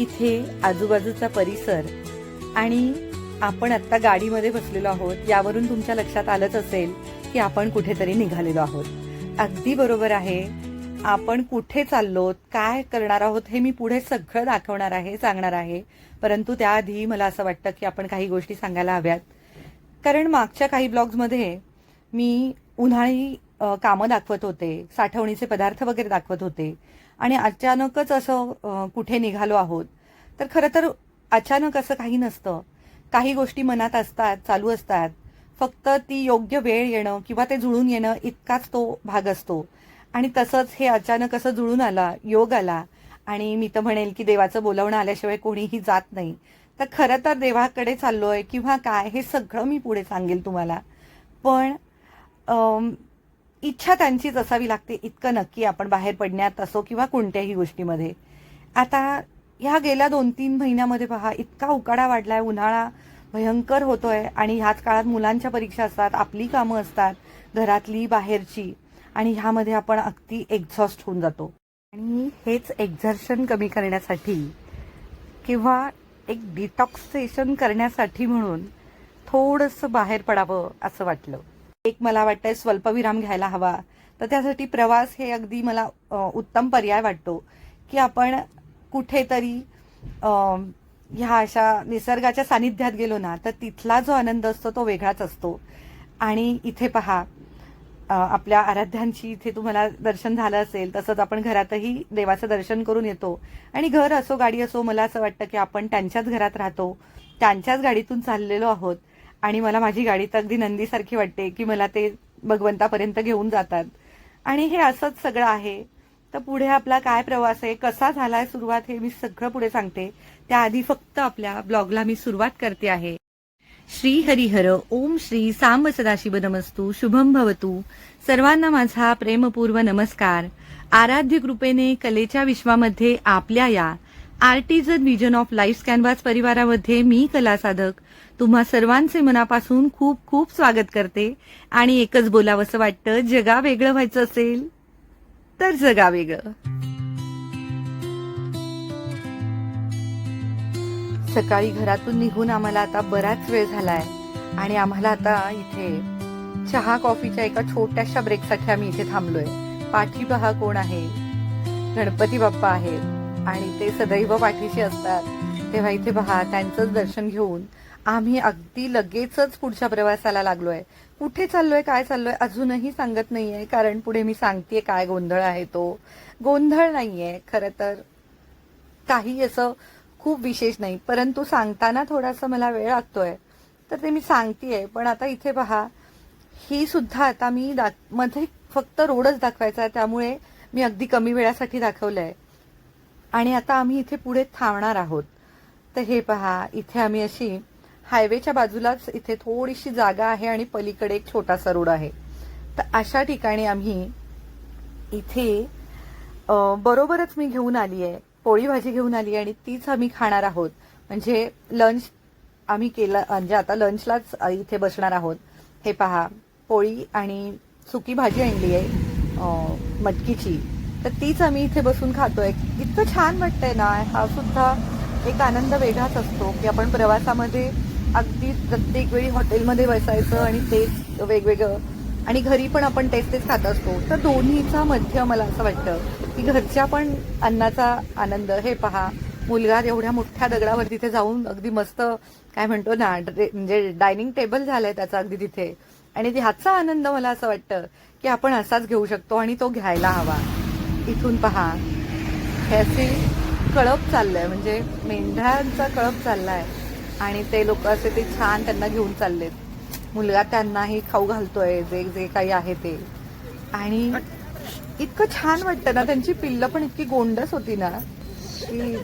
इथे आजूबाजूचा परिसर आणि आपण आत्ता गाडीमध्ये बसलेलो आहोत यावरून तुमच्या लक्षात आलंच असेल की आपण कुठेतरी निघालेलो आहोत. अगदी बरोबर आहे. आपण कुठे चाललो, काय करणार आहोत हे मी पुढे सगळं दाखवणार आहे, सांगणार आहे. परंतु त्याआधी मला असं वाटतं की आपण काही गोष्टी सांगायला हव्यात. कारण मागच्या काही ब्लॉग्समध्ये मी उन्हाळी कामं दाखवत होते, साठवणीचे पदार्थ वगैरे दाखवत होते आणि अचानकच असं कुठे निघालो आहोत. तर खरं तर अचानक असं काही नसतं. काही गोष्टी मनात असतात, चालू असतात. फक्त ती योग्य वेळ येणं किंवा ते जुळून येणं इतकाच तो भाग असतो. आणि तसंच हे अचानक असं जुळून आला, योग आला आणि मी तर म्हणेल की देवाचं बोलावणं आल्याशिवाय कोणीही जात नाही. तर खरं तर देवाकडे चाललोय किंवा काय हे सगळं मी पुढे सांगेल तुम्हाला. पण इच्छा त्यांचीच असावी लागते इतकं नक्की आपण बाहेर पडण्यात असो किंवा कोणत्याही गोष्टीमध्ये. आता ह्या गेल्या 2-3 महिन्यामध्ये पहा इतका उकाडा वाढलाय, उन्हाळा भयंकर होतोय आणि ह्याच काळात मुलांच्या परीक्षा असतात, आपली कामं असतात, घरातली बाहेरची आणि ह्यामध्ये आपण अगदी एक्झॉस्ट होऊन जातो. आणि हेच एक्झर्शन कमी करण्यासाठी किंवा एक डिटॉक्सेशन करण्यासाठी म्हणून थोडंसं बाहेर पडावं असं वाटलं. एक मला वाटतंय स्वल्पविराम घ्यायला हवा. तर त्यासाठी प्रवास हे अगदी मला उत्तम पर्याय वाटतो की आपण कुठेतरी ह्या अशा निसर्गाच्या सानिध्यात गेलो ना तर तिथला जो आनंद असतो तो वेगळाच असतो. आणि इथे पहा आपल्या आराध्यांची इथे तुम्हाला दर्शन झालं असेल तसंच आपण घरातही देवाचं दर्शन करून येतो. आणि घर असो गाडी असो मला असं वाटतं की आपण त्यांच्याच घरात राहतो, त्यांच्याच गाडीतून चाललेलो आहोत. आणि मला माझी गाडी तर अगदी नंदीसारखी वाटते की मला ते भगवंतापर्यंत घेऊन जातात. आणि हे असंच सगळं आहे. तर पुढे आपला काय प्रवास आहे, कसा झालाय सुरुवात हे मी सगळं पुढे सांगते. त्याआधी फक्त आपल्या ब्लॉगला मी सुरुवात करते आहे. श्री हरिहर ओम श्री सांब सदाशिव नमस्तु शुभम भवतु. सर्वांना माझा प्रेमपूर्व नमस्कार. आराध्य कृपेने कलेच्या विश्वामध्ये आपल्या या artisan vision of life canvas परिवारामध्ये मी कला साधक तुम्हा सर्वांचे मनापासून खूप खूप स्वागत करते. आणि एकच बोलावंसं वाटतं, जगा वेगळं व्हायचं असेल तर जगा वेगळं. सकाळी घरातून निघून आम्हाला आता बराच वेळ झालाय आणि आम्हाला आता इथे चहा कॉफीच्या एका छोट्याशा ब्रेकसाठी आम्ही इथे थांबलोय. पाठी पहा कोण आहे, गणपती बाप्पा आहेत आणि ते सदैव पाठीशी असतात. तेव्हा इथे पहा त्यांचंच दर्शन घेऊन आम्ही अगदी लगेचच पुढच्या प्रवासाला लागलोय. कुठे चाललोय, काय चाललोय अजूनही सांगत नाहीये, कारण पुढे मी सांगतेय काय गोंधळ आहे. तो गोंधळ नाहीये, खरं तर काही असं खूप विशेष नाही, परंतु सांगताना थोडासा मला वेळ लागतोय तर ते मी सांगतेय. पण आता इथे पहा ही सुद्धा आता मी मध्ये फक्त रोडच दाखवायचा आहे त्यामुळे मी अगदी कमी वेळासाठी दाखवलंय. आणि आता आम्ही इथे पुढे थांबणार आहोत. तर हे पहा इथे आम्ही अशी हायवेच्या बाजूलाच इथे थोडीशी जागा आहे आणि पलीकडे एक छोटासा रोड आहे. तर अशा ठिकाणी आम्ही इथे बरोबरच मी घेऊन आली आहे, पोळी भाजी घेऊन आली आणि तीच आम्ही खाणार आहोत. म्हणजे लंच आम्ही केलं, म्हणजे आता लंचलाच इथे बसणार आहोत. हे पहा पोळी आणि सुकी भाजी आणली आहे मटकीची, तर तीच आम्ही इथे बसून खातोय. इतकं छान वाटतंय ना. हा सुद्धा एक आनंद वेगळाच असतो की आपण प्रवासामध्ये अगदी प्रत्येक वेळी हॉटेलमध्ये बसायचं आणि तेच वेगवेगळं, आणि घरी पण आपण तेच खात असतो. तर दोन्हीचा मध्य मला असं वाटतं की घरच्या पण अन्नाचा आनंद. हे पहा मुलगा एवढ्या मोठ्या दगडावर तिथे जाऊन अगदी मस्त काय म्हणतो ना, म्हणजे डायनिंग टेबल झालाय त्याचा अगदी तिथे. आणि ह्याचा आनंद मला असं वाटतं की आपण असाच घेऊ शकतो आणि तो घ्यायला हवा. इथून पहा हे असे कळप चाललंय, म्हणजे मेंढ्यांचा कळप चाललाय आणि ते लोक असे ते छान त्यांना घेऊन चाललेत. मुलगा त्यांनाही खाऊ घालतोय जे जे काही आहे ते. आणि इतकं छान वाटतं ना, त्यांची पिल्लं पण इतकी गोंडस होती ना की.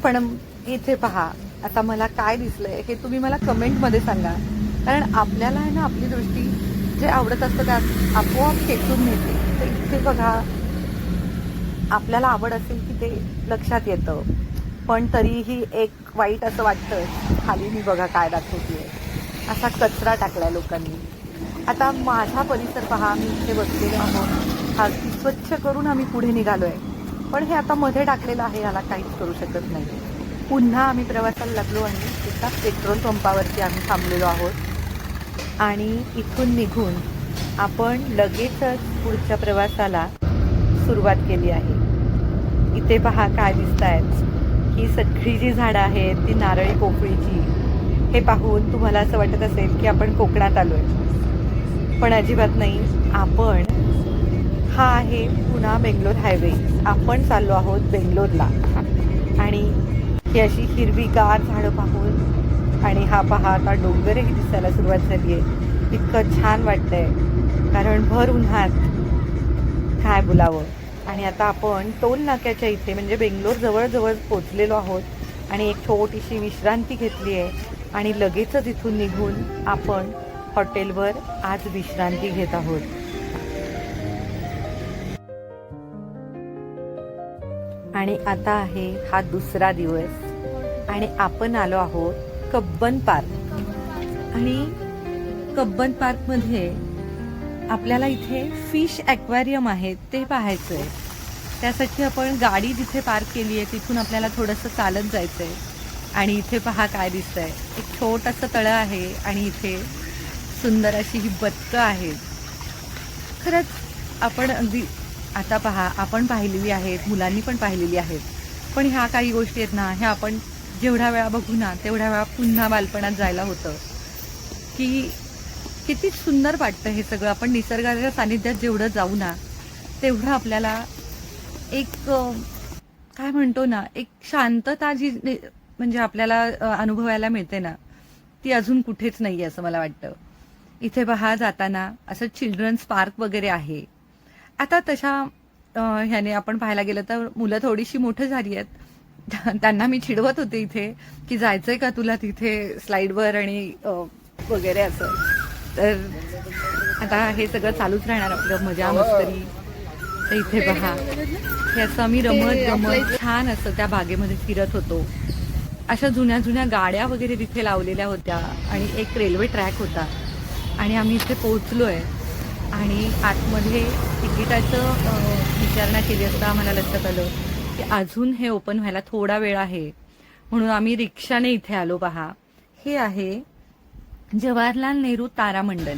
पण इथे पहा आता मला काय दिसलंय हे तुम्ही मला कमेंटमध्ये सांगा, कारण आपल्याला आहे ना आपली दृष्टी जे आवडत असतं त्यात आपोआप खेचून नेते. तर इथे बघा आपल्याला आवड असेल की ते लक्षात येतं, पण तरीही एक वाईट असं वाटतं. खाली मी बघा काय दाखवतेय, असा कचरा टाकलाय लोकांनी. आता माझा परिसर पहा, मी इथे बसलेलो आहोत, हा स्वच्छ करून आम्ही पुढे निघालोय. पण हे आता मध्ये टाकलेलं आहे, याला काहीच करू शकत नाही. पुन्हा आम्ही प्रवासाला लागलो आणि एका पेट्रोल पंपावरती आम्ही थांबलेलो आहोत आणि इथून निघून आपण लगेचच पुढच्या प्रवासाला सुरुवात केली आहे. इथे पहा काय दिसत आहेत. ही सगळी जी झाडं आहेत ती नारळी पोफळीची. हे पाहून तुम्हाला असं वाटत असेल की आपण कोकणात आलोय, पण अजिबात नाही. हा आहे पुणा बेंगलोर हायवे. आपण चाललो आहोत बेंगलोरला आणि ही अशी हिरवीगार झाडं पाहून आणि हा पहा आता डोंगरही दिसायला सुरुवात झाली आहे. इतकं छान वाटतंय कारण भर उन्हात काय बोलावं. आणि आता आपण टोल नाक्याच्या इथे म्हणजे बेंगलोर जवळजवळ पोचलेलो आहोत आणि एक छोटीशी विश्रांती घेतली आहे आणि लगेचच इथून निघून आपण हॉटेलवर आज विश्रांती घेत आहोत. आणि आता आहे हा दुसरा दिवस आणि आपण आलो आहोत कब्बन पार्क. आणि कब्बन पार्कमध्ये आपल्याला इथे फिश ॲक्वेरियम आहे ते पाहायचं आहे. त्यासाठी आपण गाडी जिथे पार्क केली आहे तिथून आपल्याला थोडंसं चालत जायचं आहे. आणि इथे पहा काय दिसतंय. एक छोटंसं तळं आहे आणि इथे सुंदर अशी ही बदकं आहेत. खरंच आपण अगदी आता पहा आपण पाहिलेली आहेत, मुलांनी पण पाहिलेली आहेत, पण ह्या काही गोष्टी आहेत ना, ह्या आपण जेवढ्या वेळा बघू ना तेवढ्या वेळा पुन्हा बालपणात जायला होतं. की किती सुंदर वाटतं हे सगळं. आपण निसर्गाच्या सानिध्यात जेवढं जाऊ ना तेवढं आपल्याला एक काय म्हणतो ना, एक शांतता जी म्हणजे आपल्याला अनुभवायला मिळते ना, ती अजून कुठेच नाही आहे असं मला वाटतं. इथे पहा जाताना असं चिल्ड्रन्स पार्क वगैरे आहे. आता तशा ह्याने आपण पाहायला गेलं तर मुलं थोडीशी मोठी झाली आहेत. त्यांना मी चिडवत होते इथे की जायचंय का तुला तिथे स्लाईडवर आणि वगैरे असं. तर आता हे सगळं चालूच राहणार आपलं मजा मस्करी. तर इथे पहा हे असं आम्ही रमत गमत छान असं त्या बागेमध्ये फिरत होतो. अशा जुन्या जुन्या गाड्या वगैरे तिथे लावलेल्या होत्या आणि एक रेल्वे ट्रॅक होता आणि आम्ही इथे पोहोचलोय. आणि आतमध्ये तिकिटाचं विचारणा केली असता आम्हाला लक्षात आलं की अजून हे ओपन व्हायला थोडा वेळ आहे, म्हणून आम्ही रिक्षाने इथे आलो. पहा हे आहे जवाहरलाल नेहरू तारामंडल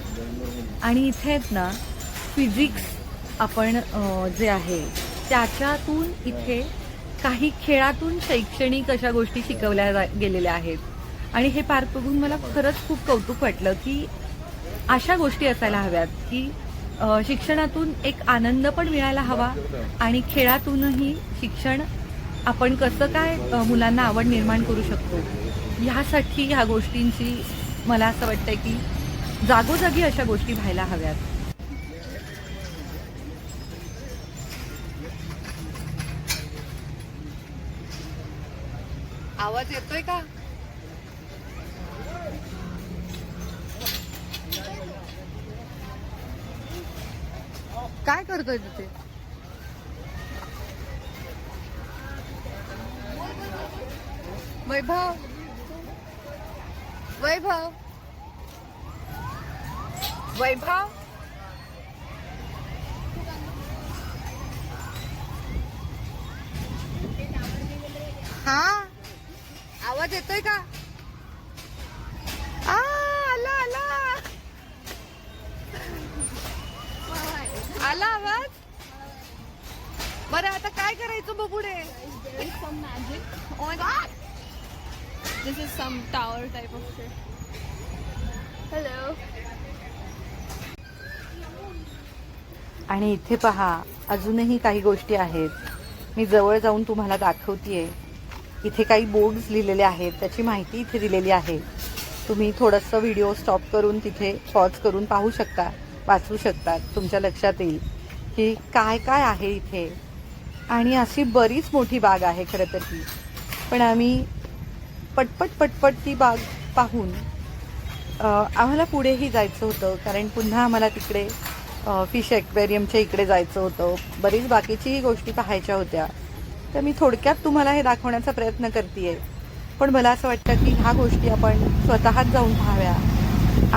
आणि इथे आहेत ना फिजिक्स आपण जे आहे त्याच्यातून इथे काही खेळातून शैक्षणिक अशा गोष्टी शिकवल्या गेलेल्या आहेत. आणि हे पार्क बघून मला खरंच खूप कौतुक वाटलं की अशा गोष्टी असायला हव्यात की शिक्षणातून एक आनंद पण मिळायला हवा आणि खेळातूनही शिक्षण आपण कसं काय मुलांना आवड निर्माण करू शकतो ह्यासाठी ह्या गोष्टींची मला असं वाटतंय की जागोजागी अशा गोष्टी व्हायला हव्यात. आवाज येतोय का? काय करतोय तिथे? वैभव वैभव वैभव हा आवाज येतोय का? आला आला आला आवाज. बरं आता काय करायचं बघू दे. There is some magic. Oh my god! This is some tower type of shit. Hello. आणि इथे पहा अजूनही काही गोष्टी आहेत. मी जवळ जाऊन तुम्हाला दाखवतेय. इथे काही बोर्ड्स लिहिलेले आहेत, त्याची माहिती इथे दिलेली आहे. तुम्ही थोडंसं व्हिडिओ स्टॉप करून तिथे पॉज करून पाहू शकता, वाचू शकतात. तुमच्या लक्षात येईल की काय काय आहे इथे. आणि अशी बरीच मोठी बाग आहे खरं तर ती, पण आम्ही पटपट ती बाग पाहून आम्हाला पुढेही जायचं होतं कारण पुन्हा आम्हाला तिकडे फिश ॲक्वेरियमच्या इकडे जायचं होतं. बरीच बाकीच्याही गोष्टी पाहायच्या होत्या. तर मी थोडक्यात तुम्हाला हे दाखवण्याचा प्रयत्न करते. पण मला असं वाटतं की ह्या गोष्टी आपण स्वतःच जाऊन पाहाव्या.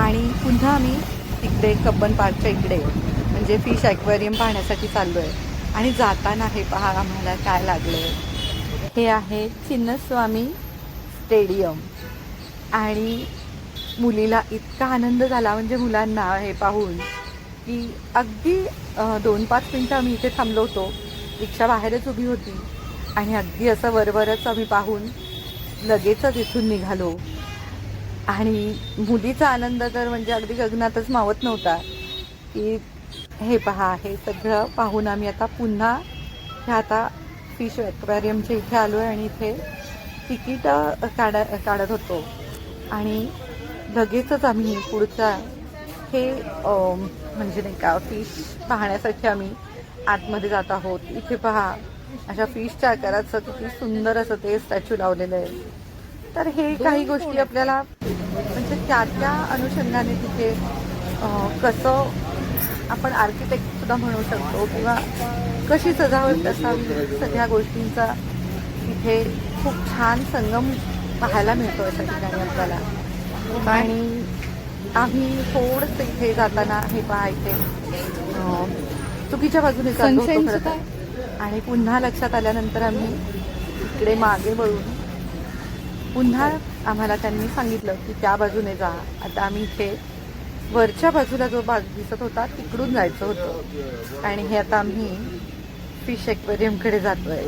आणि पुन्हा आम्ही तिकडे कब्बन पार्कच्या इकडे म्हणजे फिश ॲक्वेरियम पाहण्यासाठी चाललो आहे. आणि जाताना हे पहा आम्हाला काय लागलं. हे आहे चिन्नस्वामी स्टेडियम. आणि मुलीला इतका आनंद झाला, म्हणजे मुलांना हे पाहून, की अगदी 2-5 मिनटं आम्ही इथे थांबलो होतो. रिक्षा बाहेरच उभी होती आणि अगदी असं वरवरच आम्ही पाहून लगेचच इथून निघालो. आणि मुलीचा आनंद तर म्हणजे अगदी गगनातच मावत नव्हता, की हे पहा, हे सगळं पाहून आम्ही आता पुन्हा आता फिश ॲक्वेरियमच्या इथे आलो आहे आणि इथे तिकीट काढत होतो. आणि लगेचच आम्ही पुढचा हे म्हणजे नाही का फिश पाहण्यासाठी आम्ही आतमध्ये जात आहोत. इथे पहा, अशा फिशच्या आकाराचं किती सुंदर असं ते स्टॅच्यू लावलेलं आहे. तर हे काही गोष्टी आपल्याला म्हणजे त्या अनुषंगाने तिथे कसं आपण आर्किटेक्ट सुद्धा म्हणू शकतो किंवा कशी सजावट असावी, सगळ्या गोष्टींचा इथे खूप छान संगम पाहायला मिळतो अशा ठिकाणी आपल्याला. आणि आम्ही थोडंसं इथे जाताना हे पहा, इथे चुकीच्या बाजूने चाललो होतो खरं तर. आणि पुन्हा लक्षात आल्यानंतर आम्ही इकडे मागे वळून पुन्हा आम्हाला त्यांनी सांगितलं की त्या बाजूने जा. आता आम्ही इथे वरच्या बाजूला जो भाग दिसत होता तिकडून जायचं होतं. आणि हे आता आम्ही फिश ॲक्वेरियमकडे जातोय.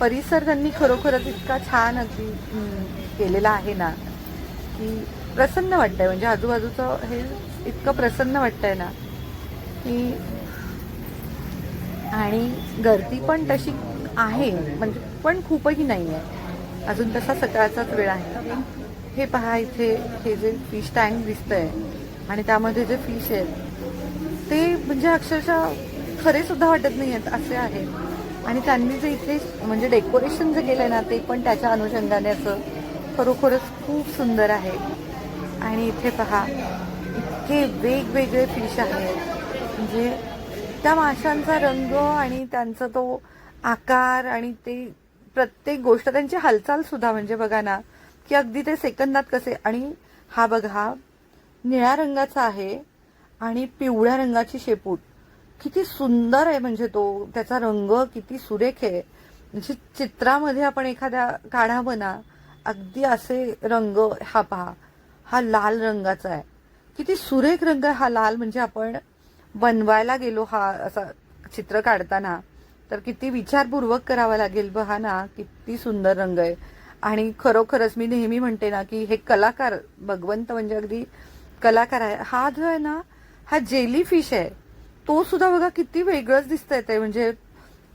परिसर त्यांनी खरोखरच इतका छान अगदी केलेला आहे ना, की प्रसन्न वाटतंय. म्हणजे आजूबाजूचं हे इतकं प्रसन्न वाटतंय ना, की आणि गर्दी पण तशी आहे, म्हणजे पण खूपही नाही आहे. अजून तसा सकाळचाच वेळ आहे. हे पहा, इथे हे जे फिश टँक दिसतंय आणि त्यामध्ये जे फिश आहेत ते म्हणजे अक्षरशः खरे सुद्धा वाटत नाही आहेत असे आहेत. आणि त्यांनी जे इथे म्हणजे डेकोरेशन जे केलंय ना, ते पण त्याच्या अनुषंगाने असं खरोखरच खूप सुंदर आहे. आणि इथे पहा, इतके वेगवेगळे फिश आहेत. म्हणजे त्या माशांचा रंग आणि त्यांचा तो आकार आणि ते प्रत्येक गोष्ट, त्यांची हालचाल सुद्धा, म्हणजे बघा ना, की अगदी ते सेकंदात कसे. आणि हा बघा, हा निळ्या रंगाचा आहे आणि पिवळ्या रंगाची शेपूट, किती सुंदर आहे. म्हणजे तो त्याचा रंग किती सुरेख आहे. म्हणजे चित्रामध्ये आपण एखाद्या काढावं ना, अगदी असे रंग. हा पहा, हा लाल रंगाचा आहे, किती सुरेख रंग आहे हा लाल. म्हणजे आपण बनवायला गेलो हा असा चित्र काढताना तर किती विचारपूर्वक करावा लागेल. बघा ना, किती सुंदर रंग आहे. आणि खरोखरच मी नेहमी म्हणते ना, की हे कलाकार, भगवंत म्हणजे अगदी कलाकार आहे. हा जो आहे ना, हा जेली फिश आहे, तो सुद्धा बघा किती वेगळंच दिसतंय. ते म्हणजे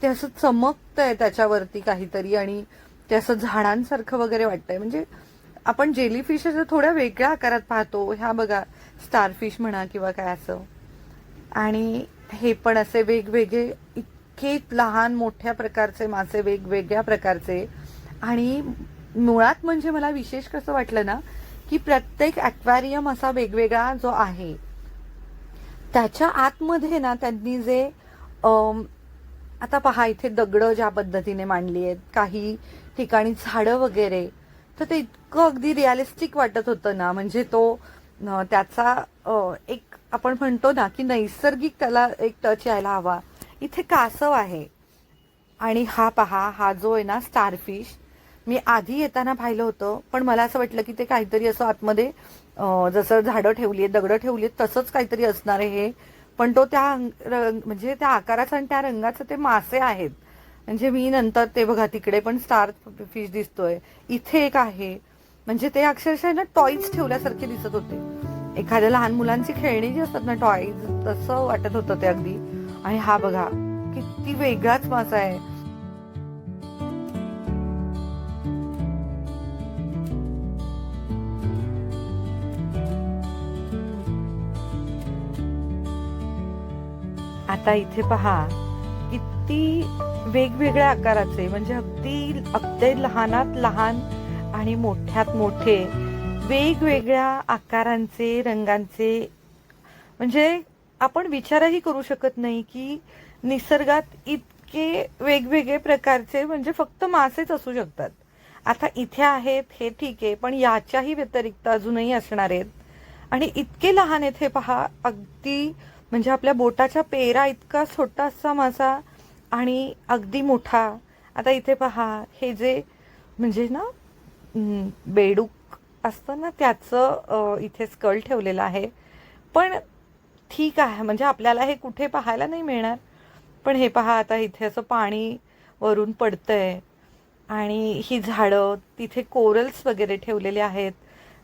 ते असं चमकतंय त्याच्यावरती काहीतरी आणि ते असं झाडांसारखं वगैरे वाटतंय. म्हणजे आपण जेली फिश थोड्या वेगळ्या आकारात पाहतो. ह्या बघा, स्टारफिश म्हणा किंवा काय असं. आणि हे पण असे वेगवेगळे इतके लहान मोठ्या प्रकारचे मासे, वेगवेगळ्या प्रकारचे. आणि मुळात म्हणजे मला विशेष कसं वाटलं ना, की प्रत्येक ॲक्वेरियम असा वेगवेगळा जो आहे, त्याच्या आतमध्ये ना त्यांनी जे आता पहा, इथे दगडं ज्या पद्धतीने मांडली आहेत, काही ठिकाणी झाडं वगैरे, तर ते इतकं अगदी रिअलिस्टिक वाटत होतं ना. म्हणजे तो त्याचा एक आपण म्हणतो ना, की नैसर्गिक त्याला एक टच यायला हवा. इथे कासव आहे. आणि हा पहा, हा जो आहे ना स्टारफिश, मी आधी येताना पाहिलं होतं, पण मला असं वाटलं की ते काहीतरी असं आतमध्ये जसं झाडं ठेवली आहेत, दगडं ठेवली आहेत, तसंच काहीतरी असणार आहे हे. पण तो त्या म्हणजे त्या आकाराचा आणि त्या रंगाचे ते मासे आहेत. म्हणजे मी नंतर ते बघा, तिकडे पण स्टार फिश दिसतोय, इथे एक आहे. म्हणजे ते अक्षरशः ना टॉईज ठेवल्यासारखे दिसत होते. एखाद्या लहान मुलांची खेळणी जी असतात ना, टॉईज, तसं वाटत होतं ते अगदी. आणि हा बघा, किती वेगळाच मासा आहे. आता इथे पहा, किती वेगवेगळ्या आकाराचे, म्हणजे अगदी अगदी लहानात लहान आणि मोठ्यात मोठे, वेगवेगळ्या आकारांचे, रंगांचे. म्हणजे आपण विचारही करू शकत नाही की निसर्गात इतके वेगवेगळे प्रकारचे म्हणजे फक्त मासेच असू शकतात. आता इथे आहेत हे ठीक आहे, पण याच्याही व्यतिरिक्त अजूनही असणार आहेत. आणि इतके लहान आहेत. हे पहा, अगदी म्हणजे आपल्या बोटाच्या पेरा इतका छोटासा मासा आणि अगदी मोठा. आता इथे पहा, हे जे म्हणजे ना बेडूक असतं ना त्याचं इथे स्कल ठेवलेलं आहे. पण ठीक आहे, म्हणजे आपल्याला हे कुठे पाहायला नाही मिळणार. पण हे पहा, आता इथे असं पाणी वरून पडतंय आणि ही झाडं, तिथे कोरल्स वगैरे ठेवलेले आहेत,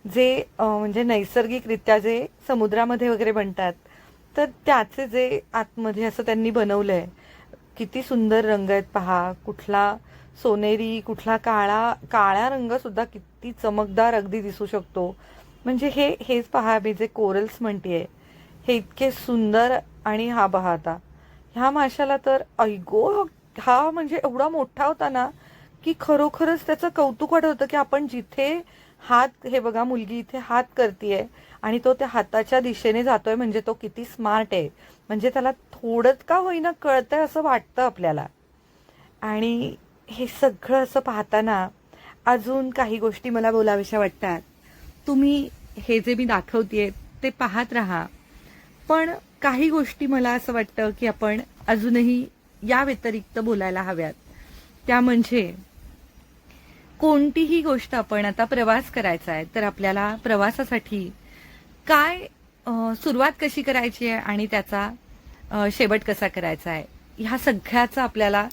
जे म्हणजे नैसर्गिकरित्या जे समुद्रामध्ये वगैरे बनतात, तर त्याचे जे आतमध्ये असं त्यांनी बनवलंय. किती सुंदर रंग आहेत पहा, कुठला सोनेरी, कुठला काळा रंग सुद्धा किती चमकदार अगदी दिसू शकतो. म्हणजे हेच पहा, मी जे कोरल्स म्हणतेय, हे इतके सुंदर. आणि हा पहा आता, ह्या माशाला तर ऐगो, हा म्हणजे एवढा मोठा होता ना की खरोखरच त्याचं कौतुक वाटत होतं की आपण जिथे हात, हे बघा मुलगी इथे हात करतीये आणि तो त्या हाताच्या दिशेने जातोय, म्हणजे तो किती स्मार्ट आहे. म्हणजे त्याला थोडं का होईना कळतंय असं वाटतं आपल्याला. आणि हे सगळं असं पाहताना अजून काही गोष्टी मला बोलाव्याशा वाटतात. तुम्ही हे जे मी दाखवतेय ते पाहत राहा, पण काही गोष्टी मला असं वाटतं की आपण अजूनही या व्यतिरिक्त बोलायला हव्यात. त्या म्हणजे, कोणतीही गोष्ट, आपण आता प्रवास करायचा आहे तर आपल्याला प्रवासासाठी काय सुरुवात कशी करायची आहे आणि त्याचा शेवट कसा करायचा आहे, ह्या सगळ्याचं आपल्याला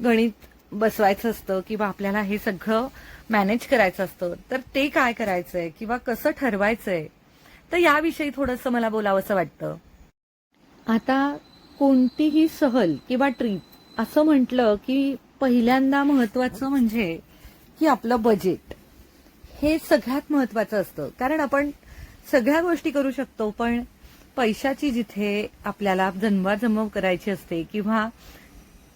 गणित बसवायचं असतं किंवा आपल्याला हे सगळं मॅनेज करायचं असतं. तर ते काय करायचंय किंवा कसं ठरवायचंय, तर याविषयी थोडंसं मला बोलावंसं वाटतं. आता कोणतीही सहल किंवा ट्रिप असं म्हटलं की पहिल्यांदा महत्वाचं म्हणजे की आपलं बजेट हे सगळ्यात महत्वाचं असतं. कारण आपण सगळ्या गोष्टी करू शकतो, पण पैशाची जिथे आपल्याला जमवाजमव करायची असते किंवा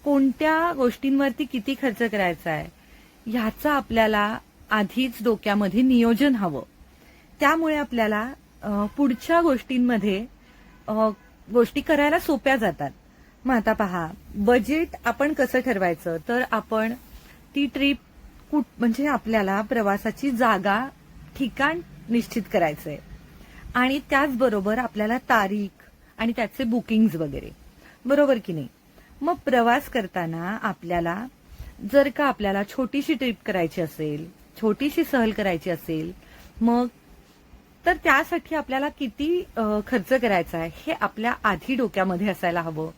कोणत्या गोष्टींवरती किती खर्च करायचा आहे, ह्याचं आपल्याला आधीच डोक्यामध्ये नियोजन हवं. त्यामुळे आपल्याला पुढच्या गोष्टींमध्ये गोष्टी करायला सोप्या जातात. मग आता पहा, बजेट आपण कसं ठरवायचं, तर आपण ती ट्रिप म्हणजे आपल्याला प्रवासाची जागा, ठिकाण निश्चित करायचंय आणि त्याचबरोबर आपल्याला तारीख आणि त्याचे बुकिंग्ज वगैरे, बरोबर की नाही. मग प्रवास करताना आपल्याला जर का आपल्याला छोटीशी ट्रिप करायची असेल, छोटीशी सहल करायची असेल, मग तर त्यासाठी आपल्याला किती खर्च करायचा आहे हे आपल्या आधी डोक्यामध्ये असायला हवं.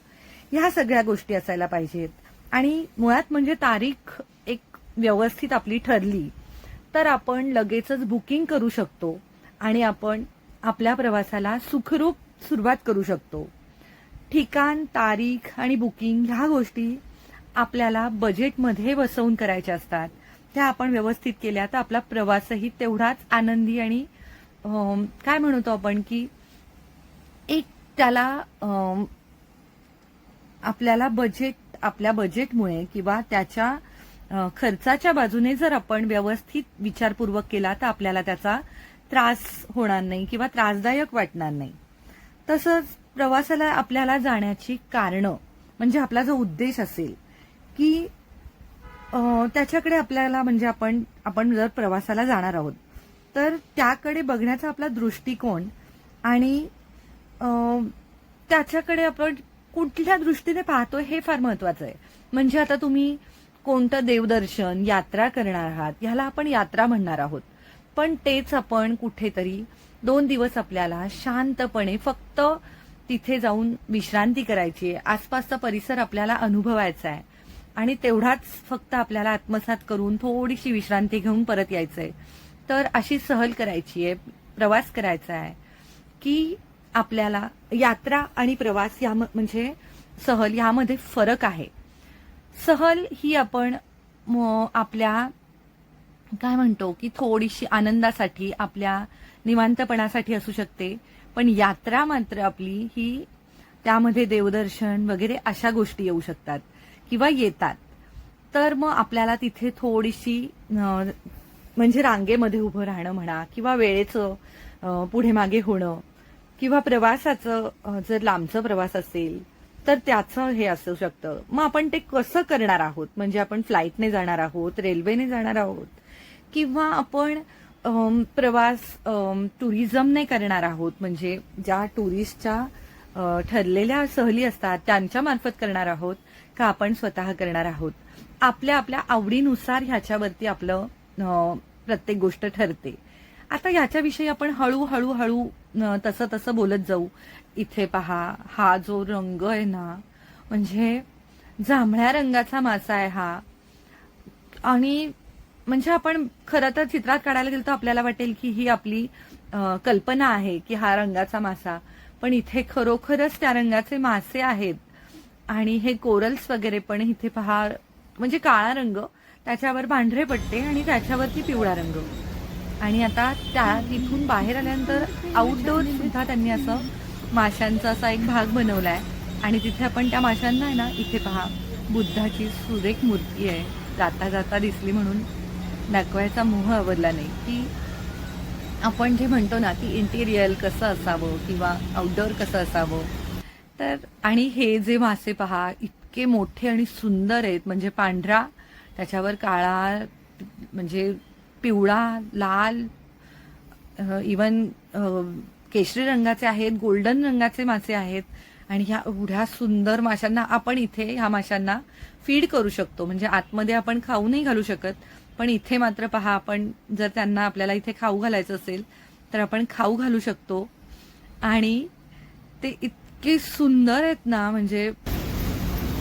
ह्या सगळ्या गोष्टी असायला पाहिजेत. आणि मुळात म्हणजे तारीख एक व्यवस्थित आपली ठरली तर आपण लगेचच बुकिंग करू शकतो आणि आपण आपल्या प्रवासाला सुखरूप सुरुवात करू शकतो. ठिकाण, तारीख आणि बुकिंग ह्या गोष्टी आपल्याला बजेटमध्ये बसवून करायच्या असतात. त्या आपण व्यवस्थित केल्या तर आपला प्रवासही तेवढाच आनंदी आणि काय म्हणतो आपण की एक त्याला आपल्याला आपल्या बजेटमुळे किंवा त्याच्या खर्चाच्या बाजूने जर आपण व्यवस्थित विचारपूर्वक केला तर आपल्याला त्याचा त्रास होणार नाही किंवा त्रासदायक वाटणार नाही. तसंच प्रवासाला आपल्याला जाण्याची कारणं, म्हणजे आपला जो उद्देश असेल की त्याच्याकडे आपल्याला, म्हणजे आपण जर प्रवासाला जाणार आहोत तर त्याकडे बघण्याचा आपला दृष्टिकोन आणि त्याच्याकडे आपण कुठल्या दृष्टीने पाहतोय हे फार महत्वाचं आहे. म्हणजे आता तुम्ही कोणतं देवदर्शन, यात्रा करणार आहात, ह्याला आपण यात्रा म्हणणार आहोत, पण तेच आपण कुठेतरी 2 दिवस आपल्याला शांतपणे फक्त तिथे जाऊन विश्रांती करायची आहे, आसपासचा परिसर आपल्याला अनुभवायचा आहे आणि तेवढाच फक्त आपल्याला आत्मसात करून थोडीशी विश्रांती घेऊन परत यायचंय. तर अशी सहल करायची आहे, प्रवास करायचा आहे की आपल्याला यात्रा आणि प्रवास या म्हणजे सहल यामध्ये फरक आहे. सहल ही आपण आपल्या काय म्हणतो की थोडीशी आनंदासाठी, आपल्या निवांतपणासाठी असू शकते, पण यात्रा मात्र आपली ही त्यामध्ये देवदर्शन वगैरे अशा गोष्टी येऊ शकतात किंवा येतात. तर मग आपल्याला तिथे थोडीशी म्हणजे रांगेमध्ये उभं राहणं म्हणा किंवा वेळेचं पुढे मागे होणं किंवा प्रवासाचं जर लांबचा प्रवास असेल तर त्याचं हे असू शकतं. मग आपण ते कसं करणार आहोत, म्हणजे आपण फ्लाईटने जाणार आहोत, रेल्वेने जाणार आहोत किंवा आपण प्रवास टुरिझमने करणार आहोत, म्हणजे ज्या टुरिस्टच्या ठरलेल्या सहली असतात त्यांच्या मार्फत करणार आहोत का आपण स्वतः करणार आहोत. आपल्या आपल्या आवडीनुसार ह्याच्यावरती आपलं प्रत्येक गोष्ट ठरते. आता याच्याविषयी आपण हळू तसं तसं बोलत जाऊ. इथे पहा, हा जो रंग आहे ना, म्हणजे जांभळ्या रंगाचा मासा आहे हा. आणि म्हणजे आपण खरं तर चित्रात काढायला गेलो तर आपल्याला वाटेल की ही आपली कल्पना आहे की हा रंगाचा मासा, पण इथे खरोखरच त्या रंगाचे मासे आहेत. आणि हे कोरल्स वगैरे पण इथे पहा, म्हणजे काळा रंग, त्याच्यावर पांढरे पट्टे आणि त्याच्यावरती पिवळा रंग. आणि आता त्या तिथून बाहेर आल्यानंतर आउटडोअर सुद्धा त्यांनी असं माशांचा असा एक भाग बनवलाय. आणि तिथे आपण त्या माशांना आहे ना, इथे पहा बुद्धाची सुरेख मूर्ती आहे. जाता जाता दिसली म्हणून दाखवायचा मोह आवरला नाही. की आपण जे म्हणतो ना की इंटिरियर कसं असावं किंवा आउटडोअर कसं असावं. तर आणि हे जे मासे पहा, इतके मोठे आणि सुंदर आहेत. म्हणजे पांढरा, त्याच्यावर काळा, म्हणजे पिवळा, लाल, इवन केशरी रंगाचे आहेत, गोल्डन रंगाचे मासे आहेत. आणि ह्या एवढ्या सुंदर माशांना आपण इथे ह्या माशांना फीड करू शकतो. म्हणजे आतमध्ये आपण खाऊ नाही घालू शकत, पण इथे मात्र पहा, आपण जर त्यांना आपल्याला इथे खाऊ घालायचं असेल तर आपण खाऊ घालू शकतो. आणि ते इतके सुंदर आहेत ना, म्हणजे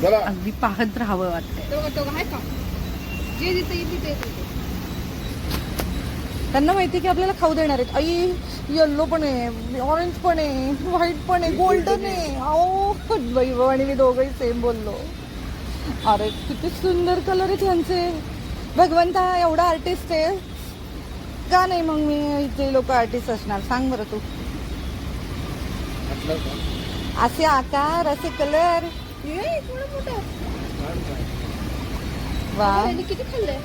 अगदी पाहत राहावं वाटतं. त्यांना माहिती की आपल्याला खाऊ देणार आहेत. आई, येल्लो पण आहे, ऑरेंज पण आहे, व्हाईट पण आहे, गोल्डन आहे. अहो, वैभव आणि मी दोघंही सेम बोललो. अरे किती सुंदर कलर आहे त्यांचे. भगवंता एवढा आर्टिस्ट आहे का नाही मग मी इथे लोक आर्टिस्ट असणार, सांग बरं तू. असे आकार, असे कलर, वा. किती खाल्लंय.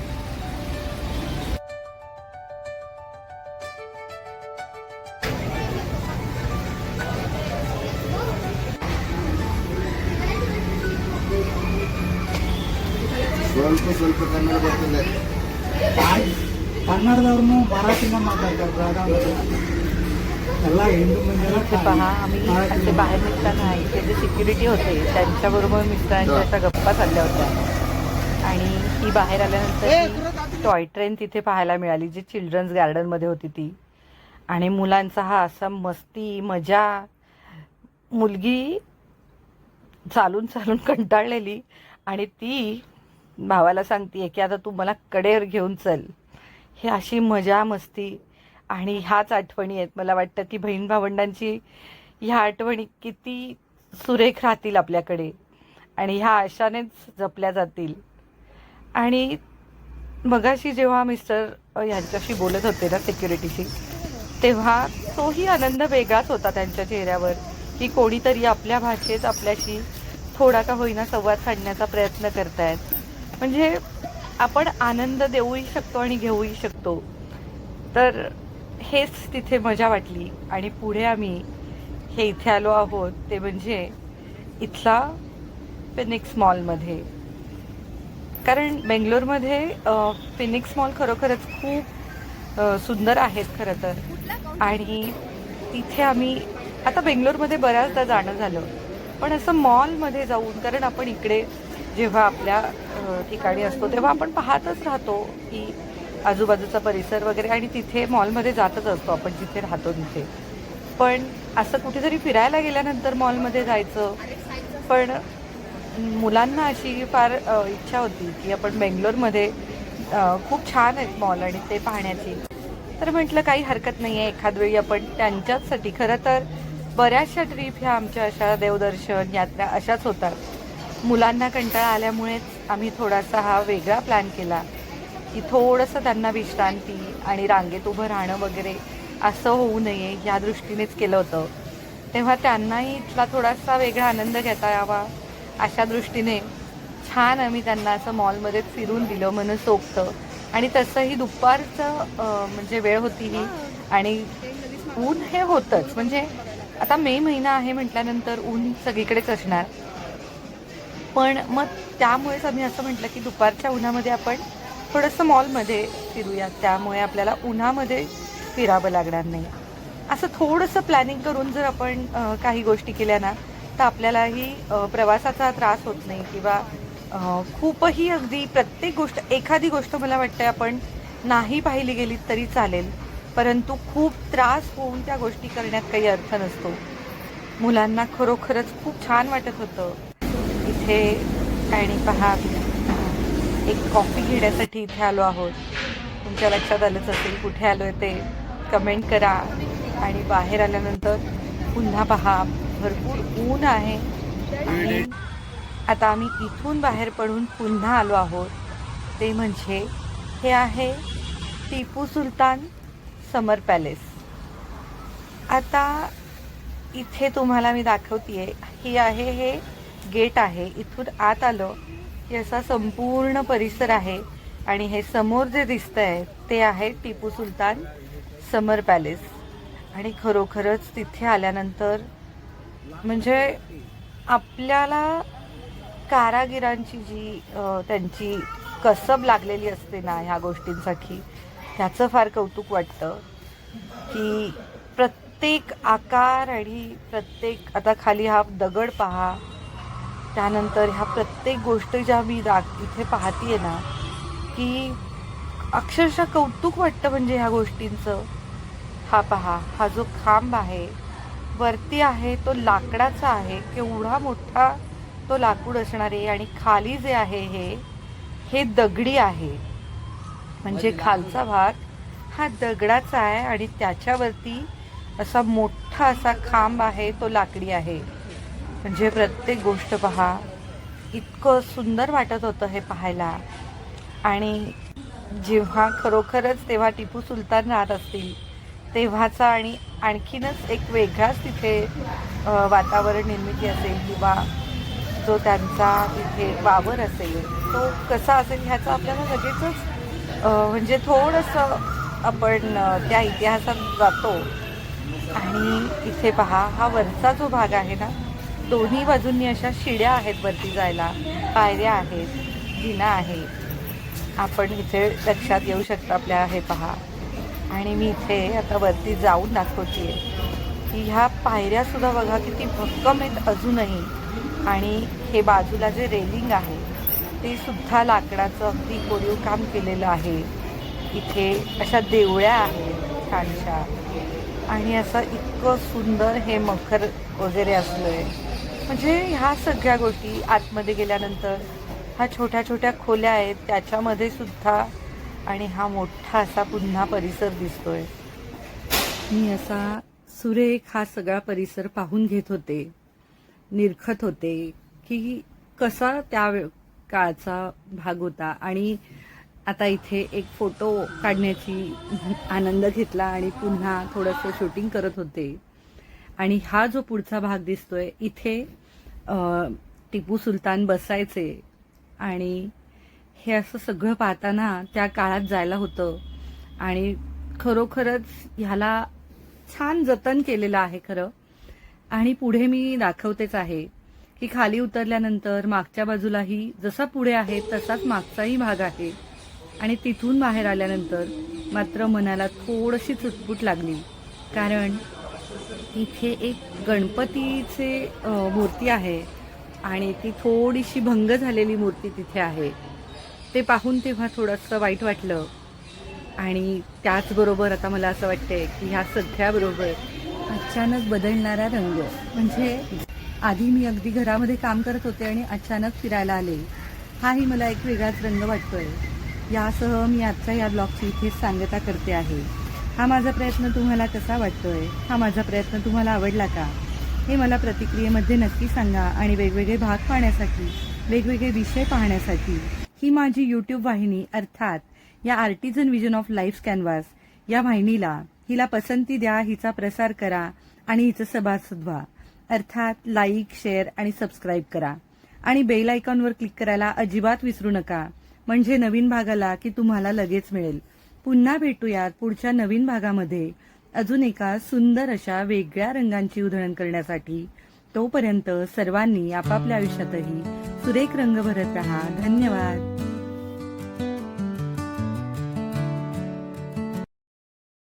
ಸ್ವಲ್ಪ ಕನ್ನಡ ಬರ್ತದೆ. ಕನ್ನಡದವ್ರನ್ನು ಮರಾಠಿನ ಮಾತಾಡ್ತಾರೆ. ಎಲ್ಲ ಹಿಂದೂ ಮಂದಿರ पहा, आम्ही असे बाहेर निघताना इथे जे सिक्युरिटी होते त्यांच्याबरोबर मिस्टरांच्या अशा गप्पा चालल्या होत्या. आणि ही बाहेर आल्यानंतर टॉय ट्रेन तिथे पाहायला मिळाली, जी चिल्ड्रन्स गार्डनमध्ये होती ती. आणि मुलांचा हा असा मस्ती मजा. मुलगी चालून चालून कंटाळलेली आणि ती भावाला सांगतीये की आता तू मला कडेवर घेऊन चल. ही अशी मजा मस्ती आणि ह्याच आठवणी आहेत. मला वाटतं की बहीण भावंडांची ह्या आठवणी किती सुरेख राहतील आपल्याकडे आणि ह्या आशानेच जपल्या जातील. आणि मगाशी जेव्हा मिस्टर यांच्याशी बोलत होते ना, सिक्युरिटीशी, तेव्हा तोही आनंद वेगळाच होता त्यांच्या चेहऱ्यावर की कोणीतरी आपल्या भाषेत आपल्याशी थोडा का होईना संवाद साधण्याचा प्रयत्न करतायत. म्हणजे आपण आनंद देऊही शकतो आणि घेऊही शकतो. तर हेच तिथे मजा वाटली. आणि पुढे आम्ही हे इथे आलो आहोत ते म्हणजे इथला फिनिक्स मॉलमध्ये. कारण बेंगलोरमध्ये फिनिक्स मॉल खरोखरच खूप सुंदर आहेत खरं तर. आणि तिथे आम्ही आता बेंगलोरमध्ये बऱ्याचदा जाणं झालं, पण असं मॉलमध्ये जाऊन, कारण आपण इकडे जेव्हा आपल्या ठिकाणी असतो तेव्हा आपण पाहतच राहतो की आजूबाजूचा परिसर वगैरे, आणि तिथे मॉलमध्ये जातच असतो आपण जिथे राहतो तिथे. पण असं कुठेतरी फिरायला गेल्यानंतर मॉलमध्ये जायचं. पण मुलांना अशी फार इच्छा होती की आपण बेंगलोरमध्ये खूप छान आहेत मॉल आणि ते पाहण्याची. तर म्हटलं काही हरकत नाही आहे, एखाद वेळी आपण त्यांच्याचसाठी. खरं तर बऱ्याचशा ट्रीप ह्या आमच्या अशा देवदर्शन यात्रा अशाच होतात. मुलांना कंटाळा आल्यामुळेच आम्ही थोडासा हा वेगळा प्लॅन केला की थोडंसं त्यांना विश्रांती आणि रांगेत उभं राहणं वगैरे असं होऊ नये या दृष्टीनेच केलं होतं. तेव्हा त्यांनाही इथला थोडासा वेगळा आनंद घेता यावा अशा दृष्टीने छान आम्ही त्यांना असं मॉलमध्ये फिरून दिलं मनसोक्त. आणि तसंही दुपारचं म्हणजे वेळ होती ही, आणि ऊन हे होतंच. म्हणजे आता मे महिना आहे म्हटल्यानंतर ऊन सगळीकडेच असणार. पण मग त्यामुळेच आम्ही असं म्हटलं की दुपारच्या उन्हामध्ये आपण थोडंसं मॉलमध्ये फिरूया, त्यामुळे आपल्याला उन्हामध्ये फिरावं लागणार नाही. असं थोडंसं प्लॅनिंग करून जर आपण काही गोष्टी केल्या ना, तर आपल्यालाही प्रवासाचा त्रास होत नाही. किंवा खूपही अगदी प्रत्येक गोष्ट, एखादी गोष्ट मला वाटतं आपण नाही पाहिली गेली तरी चालेल, परंतु खूप त्रास होऊन त्या गोष्टी करण्यात काही अर्थ नसतो. मुलांना खरोखरच खूप छान वाटत होतं इथे. आणि पहा, एक कॉफी घेण्यासाठी इथे आलो आहोत. तुमच्या लक्षात आलंच असेल कुठे आलो आहे ते, कमेंट करा. आणि बाहेर आल्यानंतर पुन्हा पहा, भरपूर ऊन आहे. आणि आता आम्ही इथून बाहेर पडून पुन्हा आलो आहोत. ते म्हणजे हे आहे टिपू सुलतान समर पॅलेस. आता इथे तुम्हाला मी दाखवतेय, ही आहे, हे गेट आहे. इथून आत आलो की असा संपूर्ण परिसर आहे. आणि हे समोर जे दिसतंय ते आहे टिपू सुलतान समर पॅलेस. आणि खरोखरच तिथे आल्यानंतर म्हणजे आपल्याला कारागिरांची जी त्यांची कसब लागलेली असते ना ह्या गोष्टींसाठी, त्याचं फार कौतुक वाटतं. की प्रत्येक आकार आणि प्रत्येक, आता खाली हा दगड पहा, त्यानंतर ह्या प्रत्येक गोष्ट ज्या मी इथे पाहतीये ना, की अक्षरशः कौतुक वाटतं म्हणजे ह्या गोष्टींचं. हा पहा, हा जो खांब आहे वरती आहे तो लाकडाचा आहे. केवढा मोठा तो लाकूड असणार आहे. आणि खाली जे आहे हे दगडी आहे. म्हणजे खालचा भाग हा दगडाचा आहे आणि त्याच्यावरती असा मोठा असा खांब आहे, तो लाकडी आहे. म्हणजे प्रत्येक गोष्ट पहा, इतकं सुंदर वाटत होतं हे पाहायला. आणि जेव्हा खरोखरच तेव्हा टिपू सुलतान राहत असतील तेव्हाचा आणि आणखीनच एक वेगळाच तिथे वातावरण निर्मिती असेल, किंवा जो त्यांचा तिथे वावर असेल तो कसा असेल ह्याचं आपल्याला लगेचच म्हणजे थोडंसं आपण त्या इतिहासात जातो. आणि इथे पहा, हा वरचा जो भाग आहे ना, दोन्ही बाजूंनी अशा शिड्या आहेत वरती जायला, पायऱ्या आहेत, जिना आहे. आपण इथे लक्षात येऊ शकता आपल्या, हे पहा. आणि मी इथे आता वरती जाऊन दाखवते की ह्या पायऱ्या सुद्धा बघा किती भक्कम आहेत अजूनही. आणि हे बाजूला जे रेलिंग आहे ते सुद्धा लाकडाचं अगदी कोरीव काम केलेलं आहे. इथे अशा देवळ्या आहेत छानशा. आणि असं इतकं सुंदर हे मखर वगैरे असलंय. म्हणजे ह्या सगळ्या गोष्टी आतमध्ये गेल्यानंतर ह्या छोट्या छोट्या खोल्या आहेत त्याच्यामध्ये सुद्धा. आणि हा मोठा असा पुन्हा परिसर दिसतोय. मी असा सुरेख हा सगळा परिसर पाहून घेत होते, निरखत होते की कसा त्या काळचा भाग होता. आणि आता इथे एक फोटो काढण्याची आनंद घेतला आणि पुन्हा थोडंसं शूटिंग करत होते. आणि हा जो पुढचा भाग दिसतोय इथे टिपू सुलतान बसायचे. आणि हे असं सगळं पाहताना त्या काळात जायला होतं. आणि खरोखरच ह्याला छान जतन केलेलं आहे खरं. आणि पुढे मी दाखवतेच आहे की खाली उतरल्यानंतर मागच्या बाजूलाही जसा पुढे आहे तसाच मागचाही भाग आहे. आणि तिथून बाहेर आल्यानंतर मात्र मनाला थोडीशी चुटपुट लागली, कारण इथे एक गणपतीचे मूर्ती आहे आणि ती थोडीशी भंग झालेली मूर्ती तिथे आहे. ते पाहून तेव्हा थोडंसं वाईट वाटलं. आणि त्याचबरोबर आता मला असं वाटतंय की ह्या सगळ्याबरोबर अचानक बदलणारा रंग, म्हणजे आधी मी अगदी घरामध्ये काम करत होते आणि अचानक फिरायला आले, हाही मला एक वेगळाच रंग वाटतोय. यासह मी आजच्या या ब्लॉगची इथेच सांगता करते आहे. हा माझा प्रयत्न तुम्हाला कसा वाटतोय? हा माझा प्रयत्न तुम्हाला आवडला का? हे मला प्रतिक्रियेमध्ये नक्की सांगा. आणि वेगवेगळे भाग पाहण्यासाठी, वेगवेगळे विषय पाहण्यासाठी ही माझी यूट्यूब वाहिनी अर्थात या artisan vision of life canvas या वाहिनीला हिला पसंती द्या, हिचा प्रसार करा आणि हिचं सभासद व्हा. अर्थात लाईक, शेअर आणि सबस्क्राईब करा. आणि बेल आयकॉनवर क्लिक करायला अजिबात विसरू नका, म्हणजे नवीन भागाला की तुम्हाला लगेच मिळेल. पुन्हा भेटूयात पुढच्या नवीन भागामध्ये अजून एका सुंदर अशा वेगळ्या रंगांची उधळण करण्यासाठी. तोपर्यंत सर्वांनी आपापल्या आयुष्यातही सुरेख रंग भरत रहा. धन्यवाद.